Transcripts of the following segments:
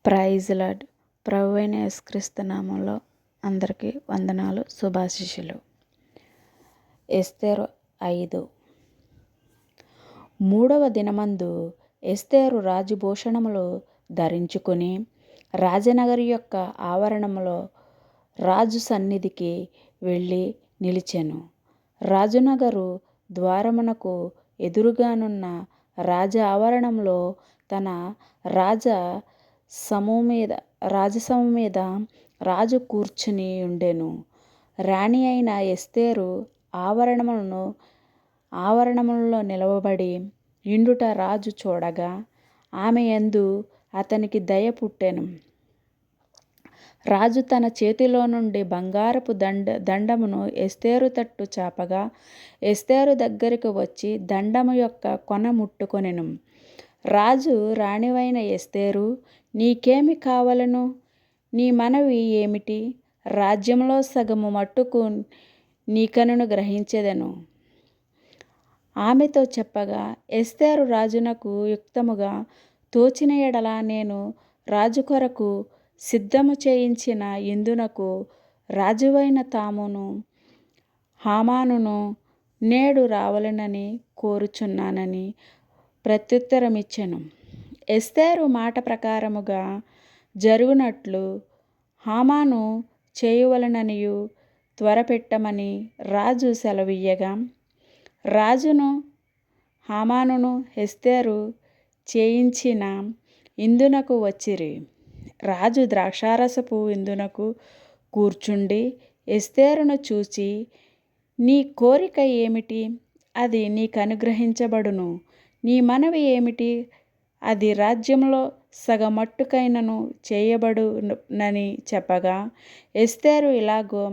Praise lord. ప్రభువైన యేసుక్రీస్తు నామంలో అందరికీ వందనాలు, శుభాశీస్సులు. ఎస్తేరు 5. మూడవ దినమందు ఎస్తేరు రాజభూషణములు ధరించుకుని రాజనగరి యొక్క ఆవరణములో రాజు సన్నిధికి వెళ్ళి నిలిచెను. రాజునగరు ద్వారమునకు ఎదురుగానున్న రాజ ఆవరణంలో తన రాజసము మీద రాజు కూర్చుని ఉండెను. రాణి అయిన ఎస్తేరు ఆవరణములలో నిలవబడి ఇండుట రాజు చూడగా ఆమె యందు అతనికి దయ పుట్టెను. రాజు తన చేతిలో నుండి బంగారపు దండమును ఎస్తేరు తట్టు చాపగా ఎస్తేరు దగ్గరకు వచ్చి దండము యొక్క కొన ముట్టుకొనెను. రాజు, రాణివైన ఎస్తేరు, నీకేమి కావలెను? నీ మనవి ఏమిటి? రాజ్యంలో సగము మట్టుకు నీకనను గ్రహించెదను ఆమెతో చెప్పగా, ఎస్తేరు రాజునకు యుక్తముగా తోచిన ఎడల నేను రాజు కొరకు సిద్ధము చేయించిన ఇందునకు రాజువైన తామును హామానును నేడు రావలెనని కోరుచున్నానని ప్రత్యుత్తరమిచ్చెను. ఎస్తేరు మాట ప్రకారముగా జరుగునట్లు హామాను చేయవలెననియు త్వరపెట్టమని రాజు సెలవియ్యగా, రాజును హామానును ఎస్తేరు చేయించిన ఇందునకు వచ్చిరి. రాజు ద్రాక్షారసపు ఇందునకు కూర్చుండి ఎస్తేరును చూచి, నీ కోరిక ఏమిటి? అది నీకనుగ్రహించబడును. నీ మనవి ఏమిటి? అది రాజ్యంలో సగమట్టుకైనను చేయబడునని చెప్పగా, ఎస్తేరు ఇలాగో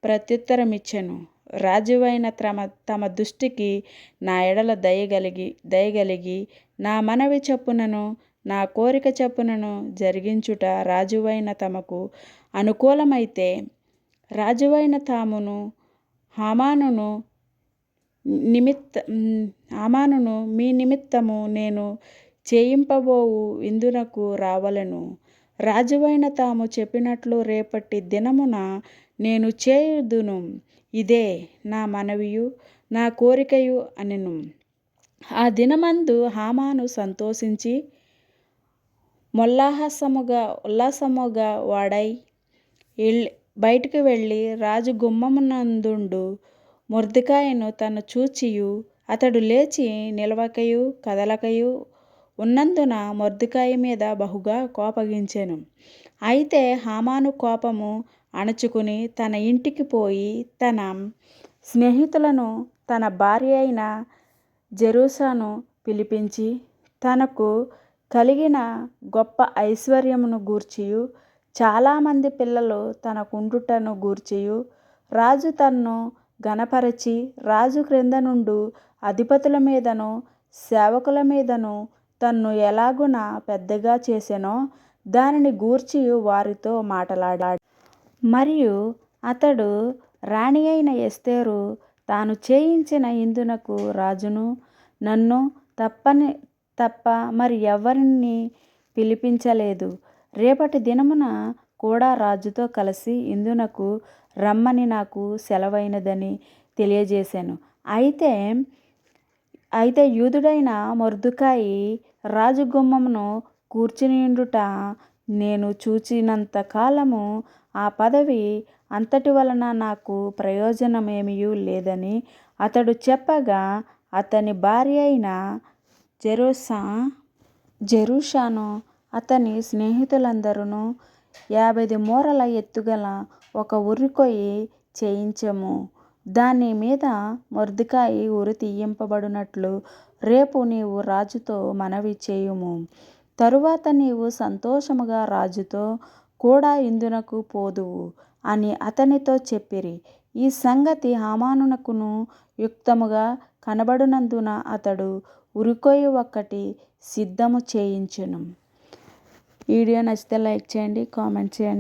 ప్రత్యుత్తరమిచ్చెను. రాజువైన తమ దృష్టికి నా ఎడల దయగలిగి నా మనవి చొప్పునను నా కోరిక చొప్పునను జరిగించుట రాజువైన తమకు అనుకూలమైతే, రాజువైన తామును హామానును మీ నిమిత్తము నేను చేయింపబోవు ఇందునకు రావలెను. రాజువైన తాము చెప్పినట్లు రేపటి దినమున నేను చేయుదును. ఇదే నా మనవియు నా కోరికయు అనెను. ఆ దినమందు హామాను సంతోషించి ఉల్లాసముగా వాడై బయటికి వెళ్ళి రాజు గుమ్మమునందుండు మొర్దెకాయిను తను చూచియు అతడు లేచి నిలవకయు కదలకయు ఉన్నందున మొర్దెకాయి మీద బహుగా కోపగించెను. అయితే హామాను కోపము అణచుకుని తన ఇంటికి పోయి తన స్నేహితులను తన భార్య అయిన జెరూషాను పిలిపించి తనకు కలిగిన గొప్ప ఐశ్వర్యమును గూర్చియు చాలామంది పిల్లలు తనకుండుటను గూర్చియు రాజు తన్ను ఘనపరచి రాజు క్రింద నుండు అధిపతుల మీదను సేవకుల మీదను తన్ను ఎలాగున పెద్దగా చేసెనో దానిని గూర్చియు వారితో మాటలాడాడు. మరియు అతడు రాణి అయిన ఎస్తేరు తాను చేయించిన ఇందునకు రాజును నన్ను తప్ప మరి ఎవరిని పిలిపించలేదు. రేపటి దినమున కూడా రాజుతో కలిసి ఇందునకు రమ్మని నాకు సెలవైనదని తెలియజేశాను. అయితే యూదుడైన మొర్దెకాయి రాజు గుమ్మమున కూర్చునియుండుట నేను చూచినంత కాలము ఆ పదవి అంతటి వలన నాకు ప్రయోజనమేమియూ లేదని అతడు చెప్పగా, అతని భార్య అయిన జెరూషాను అతని స్నేహితులందరూ 50 మూరల ఎత్తుగల ఒక ఉరికొయ్యి చేయించెము. దాని మీద మొర్దెకాయి ఉరి తీయింపబడినట్లు రేపు నీవు రాజుతో మనవి చేయుము. తరువాత నీవు సంతోషముగా రాజుతో కూడా ఇందునకు పోదువు అని అతనితో చెప్పిరి. ఈ సంగతి హామానునకును యుక్తముగా కనబడినందున అతడు ఉరికొయ్యి ఒకటి సిద్ధము చేయించెను. వీడియో నచ్చితే లైక్ చేయండి, కామెంట్ చేయండి.